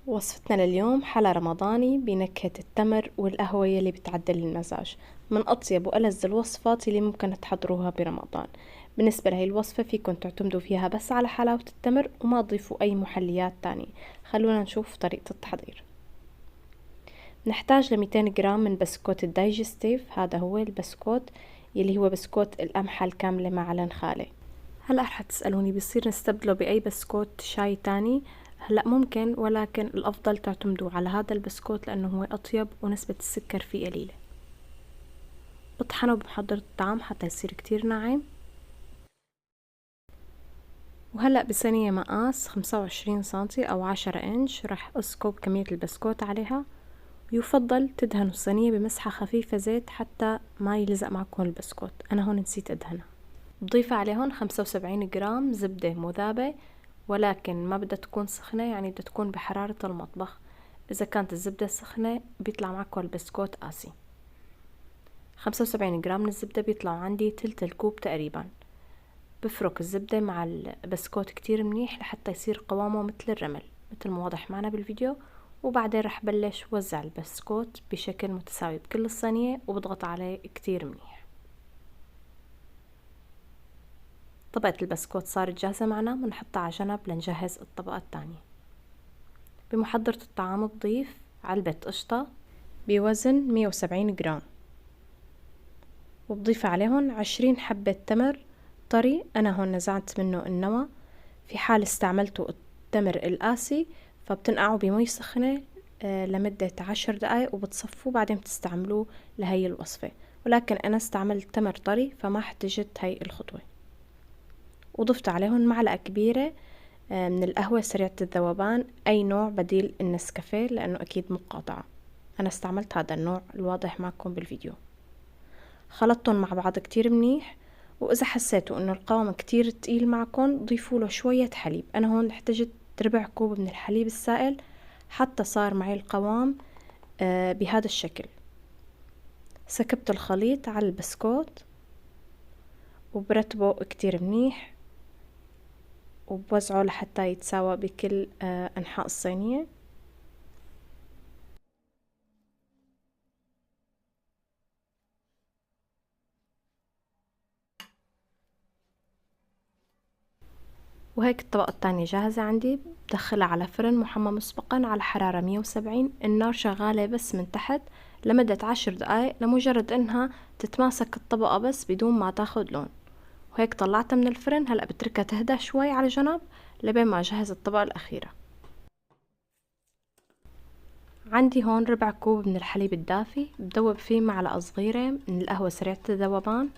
وصفتنا لليوم حلا رمضاني بنكهة التمر والقهوة يلي بتعدل المزاج، من أطيب وألذ الوصفات اللي ممكن تحضروها برمضان. بالنسبة لهي الوصفة فيكن تعتمدوا فيها بس على حلاوة التمر وما تضيفوا أي محليات تانية. خلونا نشوف طريقة التحضير. نحتاج ل200 جرام من بسكوت الدايجستيف، هذا هو البسكوت يلي هو بسكوت القمحة الكاملة مع النخالة. هلأ رح تسألوني بصير نستبدله بأي بسكوت شاي تاني؟ هلأ ممكن، ولكن الأفضل تعتمدوا على هذا البسكوت لأنه هو أطيب ونسبة السكر فيه قليلة. بطحنه بمحضرة الطعام حتى يصير كتير ناعم. وهلأ بصينية مقاس 25 سنتي أو 10 إنش رح أسكب كمية البسكوت عليها، ويفضل تدهنوا الصينية بمسحة خفيفة زيت حتى ما يلزق معكم البسكوت. أنا هون نسيت أدهنها. بضيف عليهم 75 جرام زبدة مذابة، ولكن ما بدها تكون سخنة، يعني بدها تكون بحرارة المطبخ. إذا كانت الزبدة سخنة بيطلع معكم البسكوت قاسي. 75 جرام من الزبدة بيطلعوا عندي تلت الكوب تقريبا. بفرك الزبدة مع البسكوت كتير منيح لحتى يصير قوامه مثل الرمل، مثل ما واضح معنا بالفيديو. وبعدين رح بلش وزع البسكوت بشكل متساوي بكل الصينية وبضغط عليه كتير منيح. طبقة البسكوت صارت جاهزة معنا، بنحطها على جنب لنجهز الطبقة الثانية. بمحضرة الطعام بضيف علبة قشطة بوزن 170 جرام، وبضيف عليهم 20 حبة تمر طري. أنا هون نزعت منه النوى. في حال استعملتوا التمر القاسي فبتنقعوا بمي سخنة لمدة 10 دقايق وبتصفوه بعدين بتستعملوه لهي الوصفة، ولكن أنا استعملت تمر طري فما احتجت هاي الخطوة. وضفت عليهم معلقة كبيرة من القهوة سريعة الذوبان، أي نوع بديل النسكافيه لأنه أكيد مقاطعة. أنا استعملت هذا النوع الواضح معكم بالفيديو. خلطتهم مع بعض كتير منيح، وإذا حسيتوا إنه القوام كتير تقيل معكم ضيفوا له شوية حليب. أنا هون احتجت ربع كوب من الحليب السائل حتى صار معي القوام بهذا الشكل. سكبت الخليط على البسكوت وبرتبه كتير منيح وبوزعه لحتى يتساوى بكل أنحاء الصينية. وهيك الطبقة الثانية جاهزة عندي. بدخلها على فرن محمى مسبقا على حرارة 170، النار شغالة بس من تحت لمدة 10 دقايق لمجرد انها تتماسك الطبقة بس بدون ما تاخد لون. وهيك طلعتها من الفرن. هلأ بتركها تهدى شوي على جنب لبين ما اجهز الطبقة الأخيرة. عندي هون ربع كوب من الحليب الدافي، بدوب فيه معلقة صغيرة من القهوة سريعة الذوبان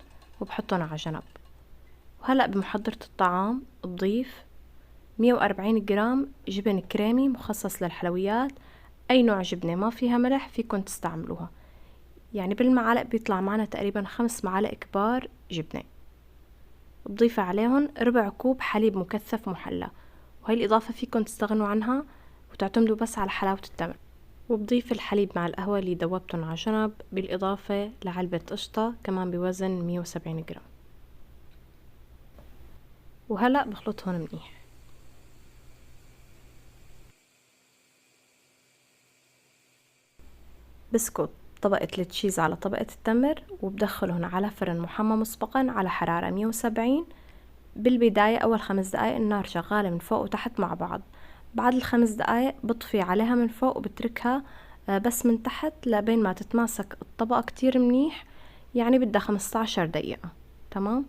وبحطهم على جنب. وهلأ بمحضرة الطعام بضيف 140 جرام جبن كريمي مخصص للحلويات، أي نوع جبنة ما فيها ملح فيكن تستعملوها. يعني بالمعلق بيطلع معنا تقريبا 5 معالق كبار جبنة. بضيف عليهم ربع كوب حليب مكثف محلى، وهي الإضافة فيكن تستغنوا عنها وتعتمدوا بس على حلاوة التمر. وبضيف الحليب مع القهوة اللي دوبتهم على جنب، بالإضافة لعلبة قشطة كمان بوزن 170 جرام. وهلأ بخلطهم منيح. بسكت طبقة التشيز على طبقة التمر وبدخلهم على فرن محمى مسبقا على حرارة 170. بالبداية أول 5 دقايق النار شغالة من فوق وتحت مع بعض. بعد ال5 دقايق بطفي عليها من فوق وبتركها بس من تحت لبين ما تتماسك الطبقة كتير منيح، يعني بدها 15 دقيقة. تمام.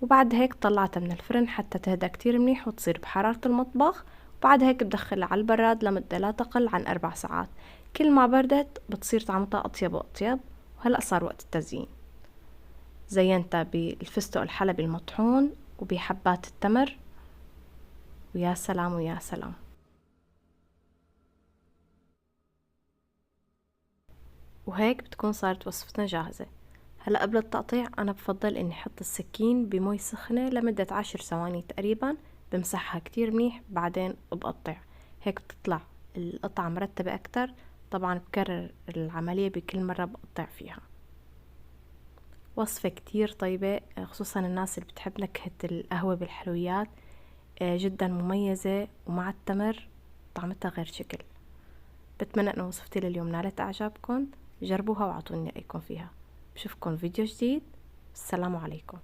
وبعد هيك طلعتها من الفرن حتى تهدى كتير منيح وتصير بحرارة المطبخ. وبعد هيك بدخلها على البراد لمدة لا تقل عن 4 ساعات. كل ما بردت بتصير طعمتها أطيب وأطيب. وهلأ صار وقت التزيين. زينتها بالفستق الحلبي المطحون وبحبات التمر، ويا سلام ويا سلام. وهيك بتكون صارت وصفتنا جاهزة. هلأ قبل التقطيع أنا بفضل إني أحط السكين بمي سخنة لمدة 10 ثواني تقريبا، بمسحها كتير منيح بعدين بقطع. هيك بتطلع القطعة مرتبة أكتر. طبعا بكرر العملية بكل مرة بقطع فيها. وصفة كتير طيبة، خصوصا الناس اللي بتحب نكهة القهوة بالحلويات. جدا مميزة ومع التمر طعمتها غير شكل. بتمنى انه وصفتي لليوم نالت اعجابكم. جربوها واعطوني رايكم فيها. بشوفكم فيديو جديد. السلام عليكم.